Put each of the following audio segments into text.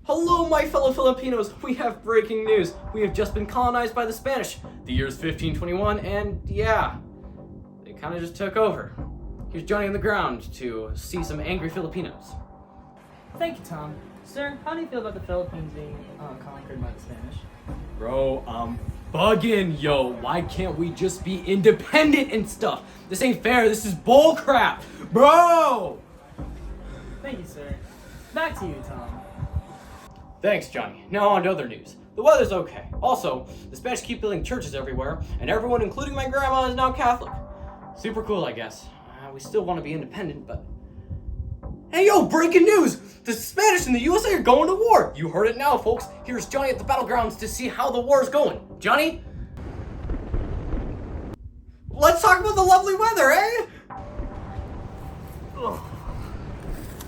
Hello, my fellow Filipinos! We have breaking news. We have just been colonized by the Spanish. The year's 1521, and yeah, they kind of just took over. Here's Johnny on the ground to see some angry Filipinos. Thank you, Tom. Sir, how do you feel about the Philippines being conquered by the Spanish? Bro, I'm bugging, yo. Why can't we just be independent and stuff? This ain't fair. This is bull crap, bro! Thank you, sir. Back to you, Tom. Thanks, Johnny. Now on to other news. The weather's okay. Also, the Spanish keep building churches everywhere, and everyone, including my grandma, is now Catholic. Super cool, I guess. We still want to be independent, but... Hey, yo, breaking news! The Spanish and the USA are going to war! You heard it now, folks. Here's Johnny at the battlegrounds to see how the war's going. Johnny? Let's talk about the lovely weather, eh? Ugh.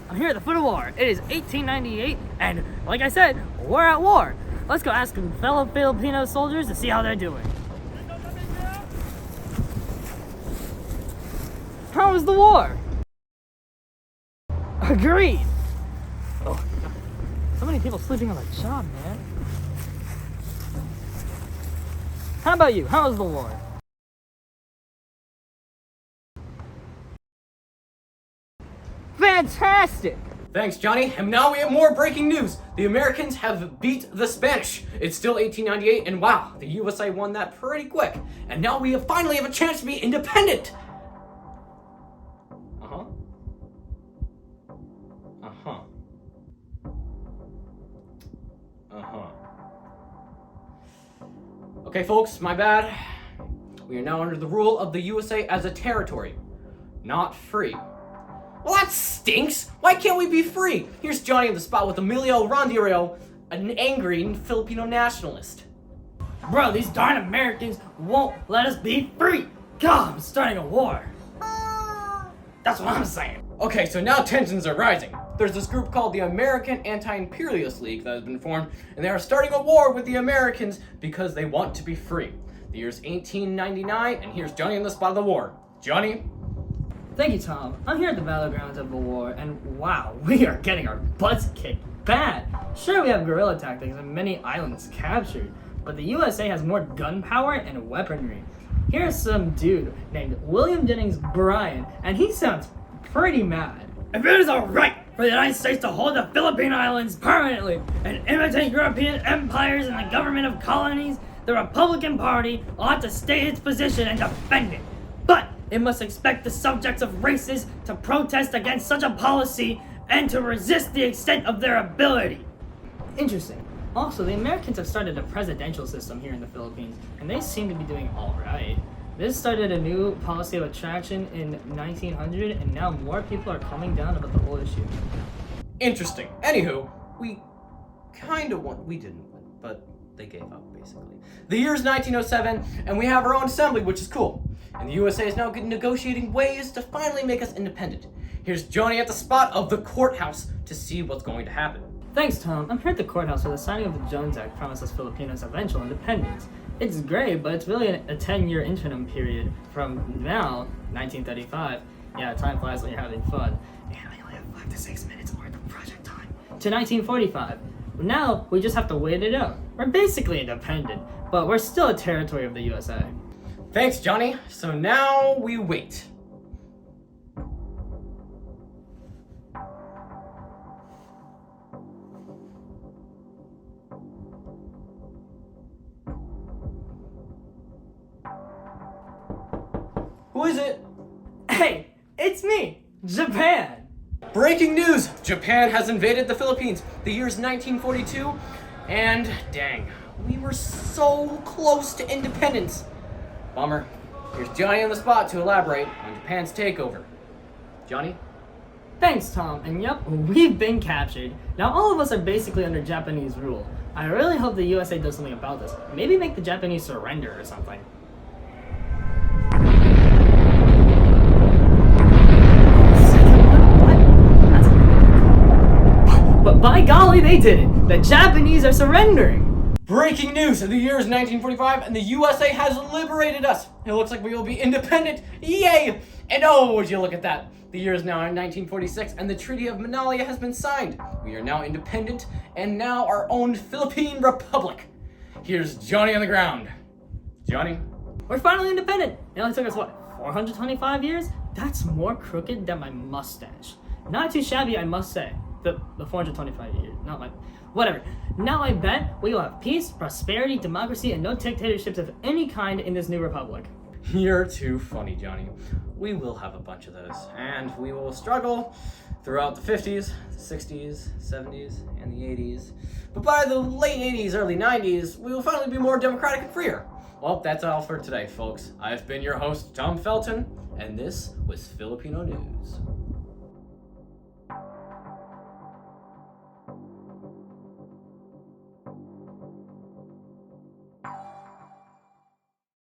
I'm here at the foot of war. It is 1898, and like I said, we're at war. Let's go ask some fellow Filipino soldiers to see how they're doing. How was the war? Agreed. Oh, so many people sleeping on the job, man. How about you? How was the war? Fantastic! Thanks, Johnny. And now we have more breaking news. The Americans have beat the Spanish. It's still 1898, and wow, the USA won that pretty quick. And now we finally have a chance to be independent. Okay, folks, my bad. We are now under the rule of the USA as a territory, not free. Well, that stinks! Why can't we be free? Here's Johnny in the spot with Emilio Rondirio, an angry Filipino nationalist. Bro, these darn Americans won't let us be free! God, I'm starting a war! That's what I'm saying. Okay, so now tensions are rising. There's this group called the American Anti-Imperialist League that has been formed, and they are starting a war with the Americans because they want to be free. The year's 1899, and here's Johnny in the spot of the war. Johnny? Thank you, Tom. I'm here at the battlegrounds of the war, and wow, we are getting our butts kicked bad. Sure, we have guerrilla tactics and many islands captured, but the USA has more gunpowder and weaponry. Here's some dude named William Jennings Bryan, and he sounds pretty mad. If it is alright for the United States to hold the Philippine Islands permanently and imitate European empires and the government of colonies, the Republican Party ought to state its position and defend it. But it must expect the subjects of races to protest against such a policy and to resist the extent of their ability. Interesting. Also, the Americans have started a presidential system here in the Philippines, and they seem to be doing alright. This started a new policy of attraction in 1900, and now more people are coming down about the whole issue. Interesting. Anywho, we didn't win, but they gave up, basically. The year's 1907, and we have our own assembly, which is cool. And the USA is now negotiating ways to finally make us independent. Here's Johnny at the spot of the courthouse to see what's going to happen. Thanks, Tom. I'm here at the courthouse where the signing of the Jones Act promises Filipinos eventual independence. It's great, but it's really a 10-year interim period from now, 1935. Yeah, time flies when you're having fun. And I only have 5 to 6 minutes worth of project time. To 1945. Now, we just have to wait it out. We're basically independent, but we're still a territory of the USA. Thanks, Johnny. So now we wait. Who is it? Hey, it's me, Japan! Breaking news! Japan has invaded the Philippines. The year's 1942, and dang, we were so close to independence. Bummer. Here's Johnny on the spot to elaborate on Japan's takeover. Johnny? Thanks, Tom, and yep, we've been captured. Now all of us are basically under Japanese rule. I really hope the USA does something about this. Maybe make the Japanese surrender or something. But by golly, they did it! The Japanese are surrendering! Breaking news! The year is 1945 and the USA has liberated us! It looks like we will be independent! Yay! And oh, would you look at that? The year is now 1946, and the Treaty of Manila has been signed. We are now independent, and now our own Philippine Republic. Here's Johnny on the ground. Johnny? We're finally independent. It only took us, 425 years? That's more crooked than my mustache. Not too shabby, I must say. The 425 years, not my... Whatever. Now I bet we will have peace, prosperity, democracy, and no dictatorships of any kind in this new republic. You're too funny, Johnny. We will have a bunch of those, and we will struggle throughout the 50s, the 60s, 70s, and the 80s. But by the late 80s, early 90s, we will finally be more democratic and freer. Well, that's all for today, folks. I've been your host, Tom Felton, and this was Filipino News.